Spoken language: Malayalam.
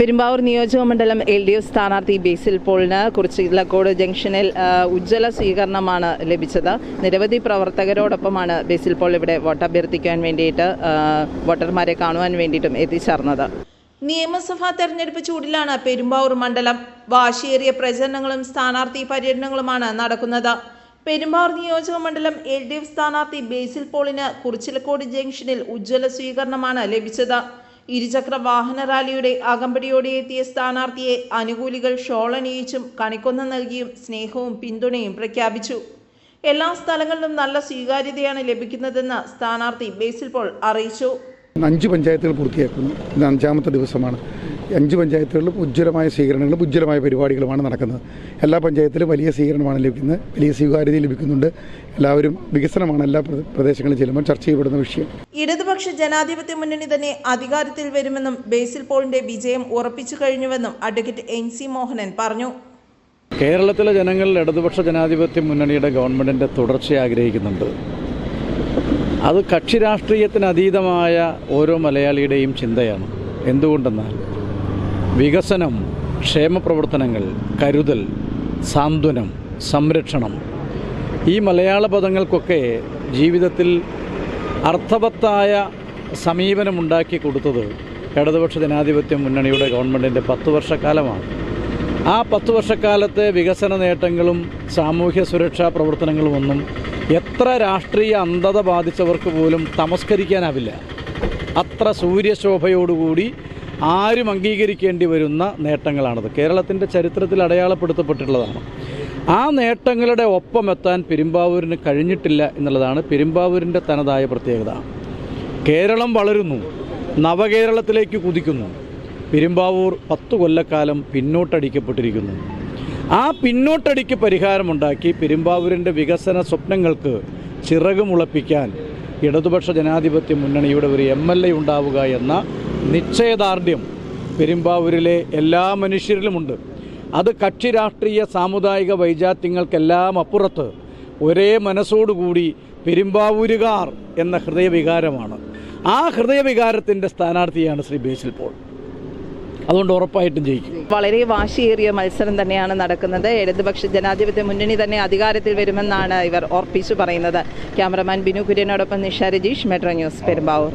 പെരുമ്പാവൂർ നിയോജകമണ്ഡലം LDF സ്ഥാനാർത്ഥി ബേസിൽ പോളിന് കുറിച്ചിലക്കോട് ജംഗ്ഷനിൽ ഉജ്ജ്വല സ്വീകരണമാണ് ലഭിച്ചത്. നിരവധി പ്രവർത്തകരോടൊപ്പമാണ് ബേസിൽ പോൾ ഇവിടെ വോട്ടഭ്യർത്ഥിക്കാൻ വേണ്ടിയിട്ട് വോട്ടർമാരെ കാണുവാൻ വേണ്ടിയിട്ടും എത്തിച്ചേർന്നത്. നിയമസഭാ തെരഞ്ഞെടുപ്പ് ചൂടിലാണ് പെരുമ്പാവൂർ മണ്ഡലം. വാശിയേറിയ പ്രചരണങ്ങളും സ്ഥാനാർത്ഥി പര്യടനങ്ങളുമാണ് നടക്കുന്നത്. പെരുമ്പാവൂർ നിയോജകമണ്ഡലം LDF സ്ഥാനാർത്ഥി ബേസിൽ പോളിന് കുറിച്ചിലക്കോട് ജംഗ്ഷനിൽ ഉജ്ജ്വല സ്വീകരണമാണ് ലഭിച്ചത്. ഇരുചക്ര വാഹന റാലിയുടെ അകമ്പടിയോടെ എത്തിയ സ്ഥാനാർത്ഥിയെ അനുകൂലികൾ ഷോളണിയിച്ചും കണിക്കൊന്ന നൽകിയും സ്നേഹവും പിന്തുണയും പ്രഖ്യാപിച്ചു. എല്ലാ സ്ഥലങ്ങളിലും നല്ല സ്വീകാര്യതയാണ് ലഭിക്കുന്നതെന്ന് സ്ഥാനാർത്ഥി ബേസിൽ പോൾ അറിയിച്ചു. 5 പഞ്ചായത്തുകൾ പൂർത്തിയാക്കുന്നു. ഇത് 5ാമത്തെ ദിവസമാണ്. 5 പഞ്ചായത്തുകളിലും ഉജ്ജ്വലമായ സ്വീകരണങ്ങളും ഉജ്ജ്വലമായ പരിപാടികളുമാണ് നടക്കുന്നത്. എല്ലാ പഞ്ചായത്തിലും വലിയ സ്വീകരണമാണ് ലഭിക്കുന്നത്, വലിയ സ്വീകാര്യത ലഭിക്കുന്നുണ്ട്. എല്ലാവരും വികസനമാണ് എല്ലാ പ്രദേശങ്ങളിൽ ചെല്ലുമ്പോൾ ചർച്ച ചെയ്യപ്പെടുന്ന വിഷയം. ഇടതുപക്ഷ ജനാധിപത്യ മുന്നണി തന്നെ അധികാരത്തിൽ വരുമെന്നും ബേസിൽ പോളിന്റെ വിജയം ഉറപ്പിച്ചു കഴിഞ്ഞുവെന്നും അഡ്വക്കേറ്റ് NC മോഹനൻ പറഞ്ഞു. കേരളത്തിലെ ജനങ്ങൾ ഇടതുപക്ഷ ജനാധിപത്യ മുന്നണിയുടെ ഗവൺമെൻറ്റിൻ്റെ തുടർച്ച ആഗ്രഹിക്കുന്നുണ്ട്. അത് കക്ഷി രാഷ്ട്രീയത്തിന് അതീതമായ ഓരോ മലയാളിയുടെയും ചിന്തയാണ്. എന്തുകൊണ്ടെന്നാൽ വികസനം, ക്ഷേമപ്രവർത്തനങ്ങൾ, കരുതൽ, സാന്ത്വനം, സംരക്ഷണം, ഈ മലയാള പദങ്ങൾക്കൊക്കെ ജീവിതത്തിൽ അർത്ഥവത്തായ സമീപനമുണ്ടാക്കി കൊടുത്തത് ഇടതുപക്ഷ ജനാധിപത്യ മുന്നണിയുടെ ഗവൺമെൻറ്റിൻ്റെ 10 വർഷക്കാലമാണ്. ആ 10 വർഷക്കാലത്തെ വികസന നേട്ടങ്ങളും സാമൂഹ്യ സുരക്ഷാ പ്രവർത്തനങ്ങളുമൊന്നും എത്ര രാഷ്ട്രീയ അന്ധത ബാധിച്ചവർക്ക് പോലും തമസ്കരിക്കാനാവില്ല. അത്ര സൂര്യശോഭയോടുകൂടി ആരും അംഗീകരിക്കേണ്ടി വരുന്ന നേട്ടങ്ങളാണത്. കേരളത്തിൻ്റെ ചരിത്രത്തിൽ അടയാളപ്പെടുത്തപ്പെട്ടിട്ടുള്ളതാണ്. ആ നേട്ടങ്ങളുടെ ഒപ്പമെത്താൻ പെരുമ്പാവൂരിന് കഴിഞ്ഞിട്ടില്ല എന്നുള്ളതാണ് പെരുമ്പാവൂരിൻ്റെ തനതായ പ്രത്യേകത. കേരളം വളരുന്നു, നവകേരളത്തിലേക്ക് കുതിക്കുന്നു. പെരുമ്പാവൂർ 10 കൊല്ലക്കാലം പിന്നോട്ടടിക്കപ്പെട്ടിരിക്കുന്നു. ആ പിന്നോട്ടടിക്ക് പരിഹാരമുണ്ടാക്കി പെരുമ്പാവൂരിൻ്റെ വികസന സ്വപ്നങ്ങൾക്ക് ചിറകുമുളപ്പിക്കാൻ ഇടതുപക്ഷ ജനാധിപത്യ മുന്നണിയുടെ ഒരു MLA ഉണ്ടാവുക എന്ന നിശ്ചയദാർഢ്യം പെരുമ്പാവൂരിലെ എല്ലാ മനുഷ്യരിലുമുണ്ട്. അത് കക്ഷി രാഷ്ട്രീയ സാമുദായിക വൈജാത്യങ്ങൾക്കെല്ലാം അപ്പുറത്ത് ഒരേ മനസ്സോടുകൂടി പെരുമ്പാവൂരുകാർ എന്ന ഹൃദയവികാരമാണ്. ആ ഹൃദയവികാരത്തിൻ്റെ സ്ഥാനാർത്ഥിയാണ് ശ്രീ ബേസിൽ പോൾ. അതുകൊണ്ട് ഉറപ്പായിട്ടും ജയിക്കും. വളരെ വാശിയേറിയ മത്സരം തന്നെയാണ് നടക്കുന്നത്. ഇടതുപക്ഷ ജനാധിപത്യ മുന്നണി തന്നെ അധികാരത്തിൽ വരുമെന്നാണ് ഇവർ ഉറപ്പിച്ചു പറയുന്നത്. ക്യാമറമാൻ ബിനു കുര്യനോടൊപ്പം നിഷ രജീഷ്, മെട്രോ ന്യൂസ്, പെരുമ്പാവൂർ.